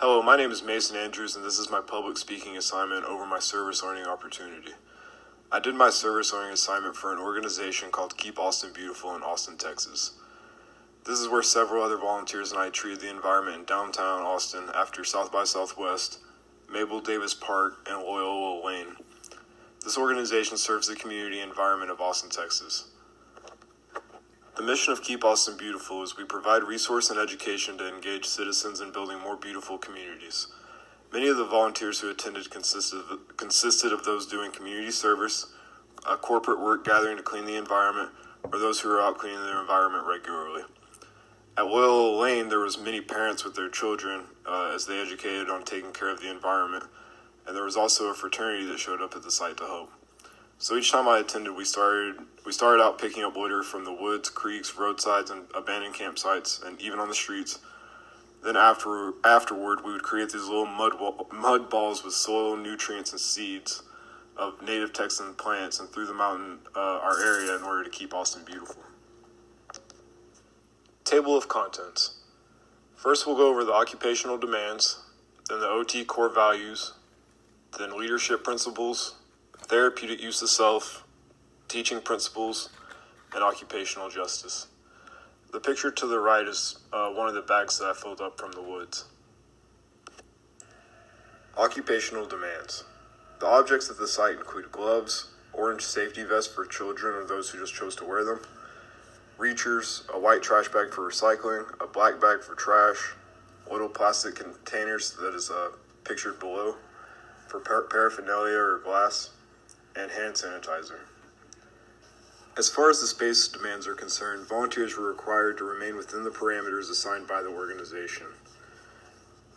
Hello, my name is Mason Andrews, and this is my public speaking assignment over my service learning opportunity. I did my service learning assignment for an organization called Keep Austin Beautiful in Austin, Texas. This is where several other volunteers and I treated the environment in downtown Austin after South by Southwest, Mabel Davis Park, and Loyola Lane. This organization serves the community environment of Austin, Texas. The mission of Keep Austin Beautiful is we provide resource and education to engage citizens in building more beautiful communities. Many of the volunteers who attended consisted of those doing community service, corporate work gathering to clean the environment, or those who are out cleaning their environment regularly. At Loyola Lane, there was many parents with their children as they educated on taking care of the environment, and there was also a fraternity that showed up at the site to help. So each time I attended, we started out picking up litter from the woods, creeks, roadsides, and abandoned campsites, and even on the streets. Then afterward, we would create these little mud balls with soil, nutrients, and seeds of native Texan plants and threw them out in our area in order to keep Austin beautiful. Table of contents. First, we'll go over the occupational demands, then the OT core values, then leadership principles, therapeutic use of self, teaching principles, and occupational justice. The picture to the right is one of the bags that I filled up from the woods. Occupational demands. The objects at the site include gloves, orange safety vests for children or those who just chose to wear them, reachers, a white trash bag for recycling, a black bag for trash, little plastic containers that is pictured below for paraphernalia or glass, and hand sanitizer. As far as the space demands are concerned, volunteers were required to remain within the parameters assigned by the organization.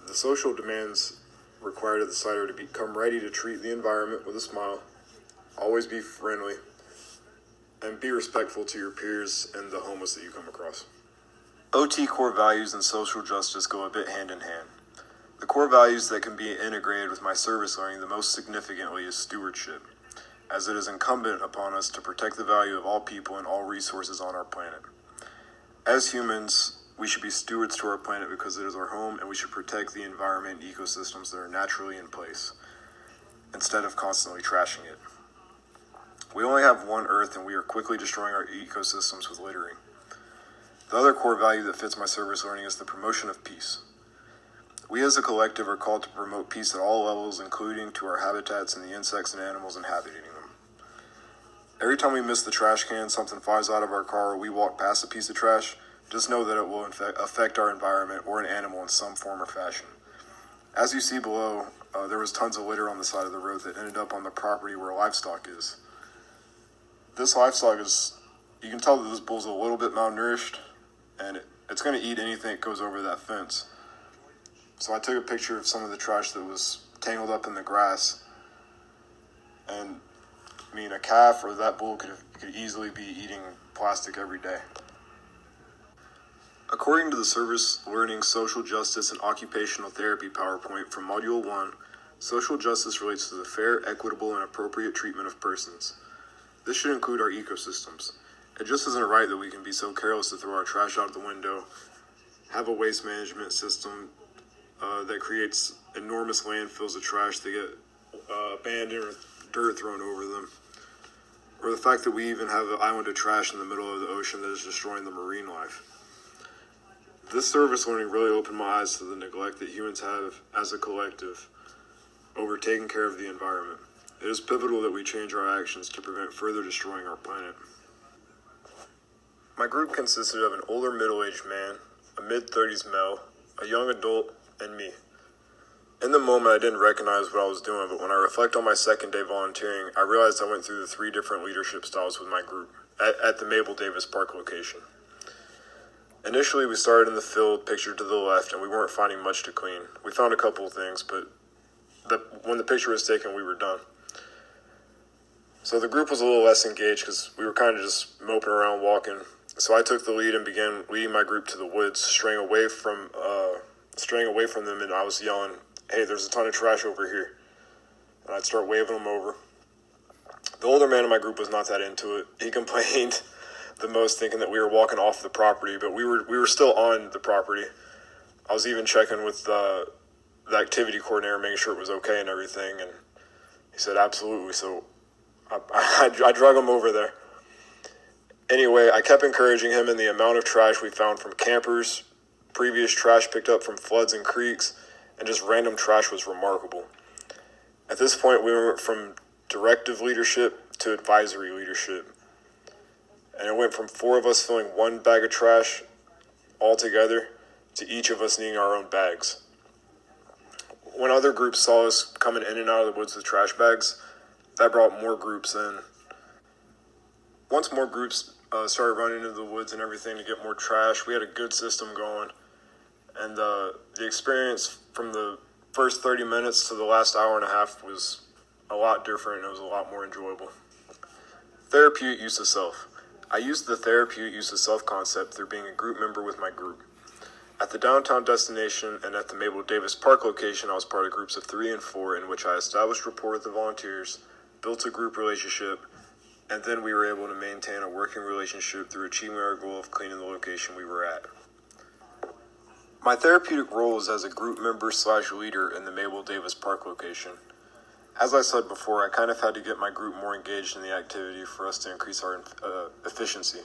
The social demands required of the site are to become ready to treat the environment with a smile, always be friendly, and be respectful to your peers and the homeless that you come across. OT core values and social justice go a bit hand in hand. The core values that can be integrated with my service learning the most significantly is stewardship, as it is incumbent upon us to protect the value of all people and all resources on our planet. As humans, we should be stewards to our planet because it is our home, and we should protect the environment and ecosystems that are naturally in place, instead of constantly trashing it. We only have one Earth, and we are quickly destroying our ecosystems with littering. The other core value that fits my service learning is the promotion of peace. We as a collective are called to promote peace at all levels, including to our habitats and the insects and animals inhabiting them. Every time we miss the trash can, something flies out of our car, or we walk past a piece of trash, just know that it will affect our environment or an animal in some form or fashion. As you see below, there was tons of litter on the side of the road that ended up on the property where livestock is. This livestock you can tell that this bull's a little bit malnourished, and it's going to eat anything that goes over that fence. So I took a picture of some of the trash that was tangled up in the grass, and a calf or that bull could easily be eating plastic every day. According to the Service Learning Social Justice and Occupational Therapy PowerPoint from Module 1, social justice relates to the fair, equitable, and appropriate treatment of persons. This should include our ecosystems. It just isn't right that we can be so careless to throw our trash out the window, have a waste management system that creates enormous landfills of trash that get abandoned or dirt thrown over them, or the fact that we even have an island of trash in the middle of the ocean that is destroying the marine life. This service learning really opened my eyes to the neglect that humans have as a collective over taking care of the environment. It is pivotal that we change our actions to prevent further destroying our planet. My group consisted of an older middle-aged man, a mid-30s male, a young adult, and me. In the moment, I didn't recognize what I was doing, but when I reflect on my second day volunteering, I realized I went through the 3 different leadership styles with my group at the Mabel Davis Park location. Initially, we started in the field pictured to the left, and we weren't finding much to clean. We found a couple of things, but when the picture was taken, we were done. So the group was a little less engaged because we were kind of just moping around walking. So I took the lead and began leading my group to the woods, straying away from them, and I was yelling, "Hey, there's a ton of trash over here." And I'd start waving them over. The older man in my group was not that into it. He complained the most, thinking that we were walking off the property, but we were still on the property. I was even checking with the activity coordinator, making sure it was okay and everything, and he said absolutely. So I drug him over there. Anyway, I kept encouraging him, and the amount of trash we found from campers, previous trash picked up from floods and creeks, and just random trash was remarkable. At this point, we went from directive leadership to advisory leadership. And it went from 4 of us filling 1 bag of trash all together to each of us needing our own bags. When other groups saw us coming in and out of the woods with trash bags, that brought more groups in. Once more groups started running into the woods and everything to get more trash, we had a good system going. And the experience from the first 30 minutes to the last hour and a half was a lot different, and it was a lot more enjoyable. Therapeutic use of self. I used the therapeutic use of self concept through being a group member with my group. At the downtown destination and at the Mabel Davis Park location, I was part of groups of 3 and 4 in which I established rapport with the volunteers, built a group relationship, and then we were able to maintain a working relationship through achieving our goal of cleaning the location we were at. My therapeutic role is as a group member / leader in the Mabel Davis Park location. As I said before, I kind of had to get my group more engaged in the activity for us to increase our efficiency.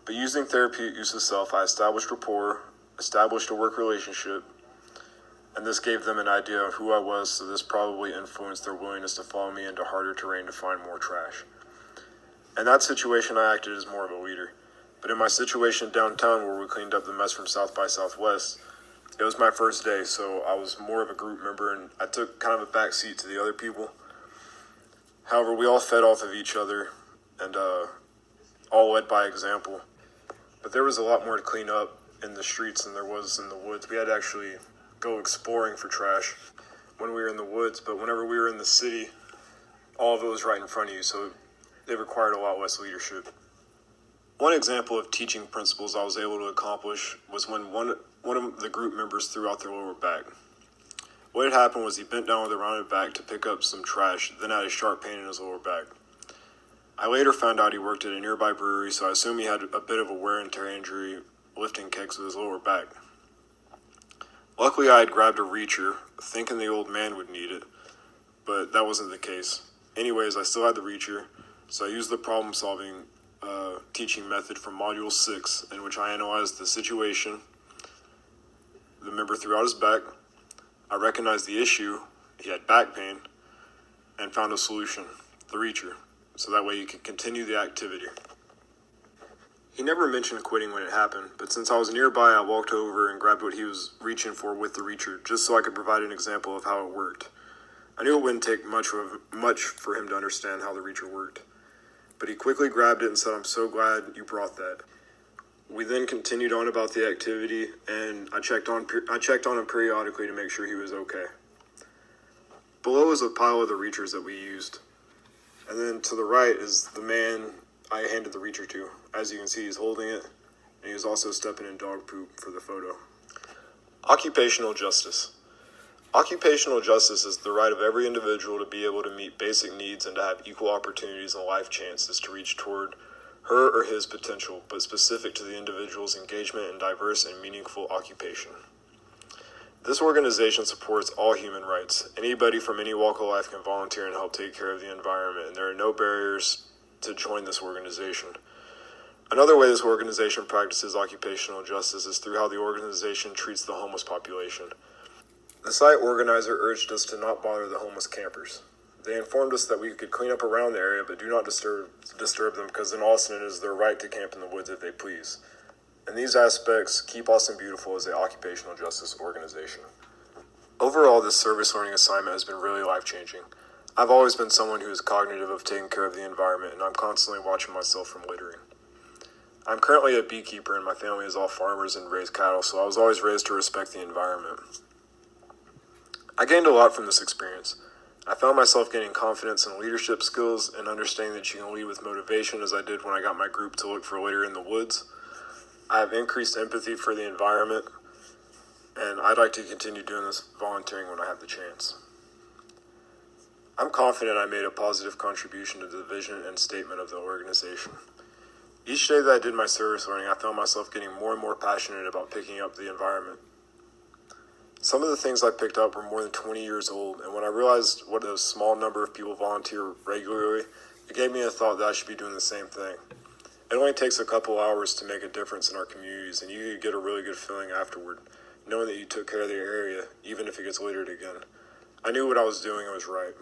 But using therapeutic use of self, I established rapport, established a work relationship, and this gave them an idea of who I was, so this probably influenced their willingness to follow me into harder terrain to find more trash. In that situation, I acted as more of a leader. But in my situation downtown where we cleaned up the mess from South by Southwest, it was my first day, so I was more of a group member, and I took kind of a back seat to the other people. However, we all fed off of each other, and all led by example. But there was a lot more to clean up in the streets than there was in the woods. We had to actually go exploring for trash when we were in the woods, but whenever we were in the city, all of it was right in front of you, so it required a lot less leadership. One example of teaching principles I was able to accomplish was when one of the group members threw out their lower back. What had happened was he bent down with a rounded back to pick up some trash, then had a sharp pain in his lower back. I later found out he worked at a nearby brewery, so I assume he had a bit of a wear and tear injury lifting kegs with his lower back. Luckily, I had grabbed a reacher, thinking the old man would need it, but that wasn't the case. Anyways, I still had the reacher, so I used the problem-solving teaching method from Module 6, in which I analyzed the situation. The member threw out his back. I recognized the issue, he had back pain, and found a solution, the reacher, so that way he could continue the activity. He never mentioned quitting when it happened, but since I was nearby, I walked over and grabbed what he was reaching for with the reacher, just so I could provide an example of how it worked. I knew it wouldn't take much for him to understand how the reacher worked, but he quickly grabbed it and said, "I'm so glad you brought that." We then continued on about the activity, and I checked on him periodically to make sure he was okay. Below is a pile of the reachers that we used, and then to the right is the man I handed the reacher to. As you can see, he's holding it, and he was also stepping in dog poop for the photo. Occupational justice. Occupational justice is the right of every individual to be able to meet basic needs and to have equal opportunities and life chances to reach toward her or his potential, but specific to the individual's engagement in diverse and meaningful occupation. This organization supports all human rights. Anybody from any walk of life can volunteer and help take care of the environment, and there are no barriers to join this organization. Another way this organization practices occupational justice is through how the organization treats the homeless population. The site organizer urged us to not bother the homeless campers. They informed us that we could clean up around the area, but do not disturb them, because in Austin it is their right to camp in the woods if they please. And these aspects keep Austin beautiful as an occupational justice organization. Overall, this service learning assignment has been really life-changing. I've always been someone who is cognitive of taking care of the environment, and I'm constantly watching myself from littering. I'm currently a beekeeper, and my family is all farmers and raise cattle, so I was always raised to respect the environment. I gained a lot from this experience. I found myself gaining confidence in leadership skills and understanding that you can lead with motivation, as I did when I got my group to look for litter in the woods. I have increased empathy for the environment, and I'd like to continue doing this volunteering when I have the chance. I'm confident I made a positive contribution to the vision and statement of the organization. Each day that I did my service learning, I found myself getting more and more passionate about picking up the environment. Some of the things I picked up were more than 20 years old, and when I realized what a small number of people volunteer regularly, it gave me a thought that I should be doing the same thing. It only takes a couple hours to make a difference in our communities, and you get a really good feeling afterward, knowing that you took care of the area, even if it gets littered again. I knew what I was doing was right.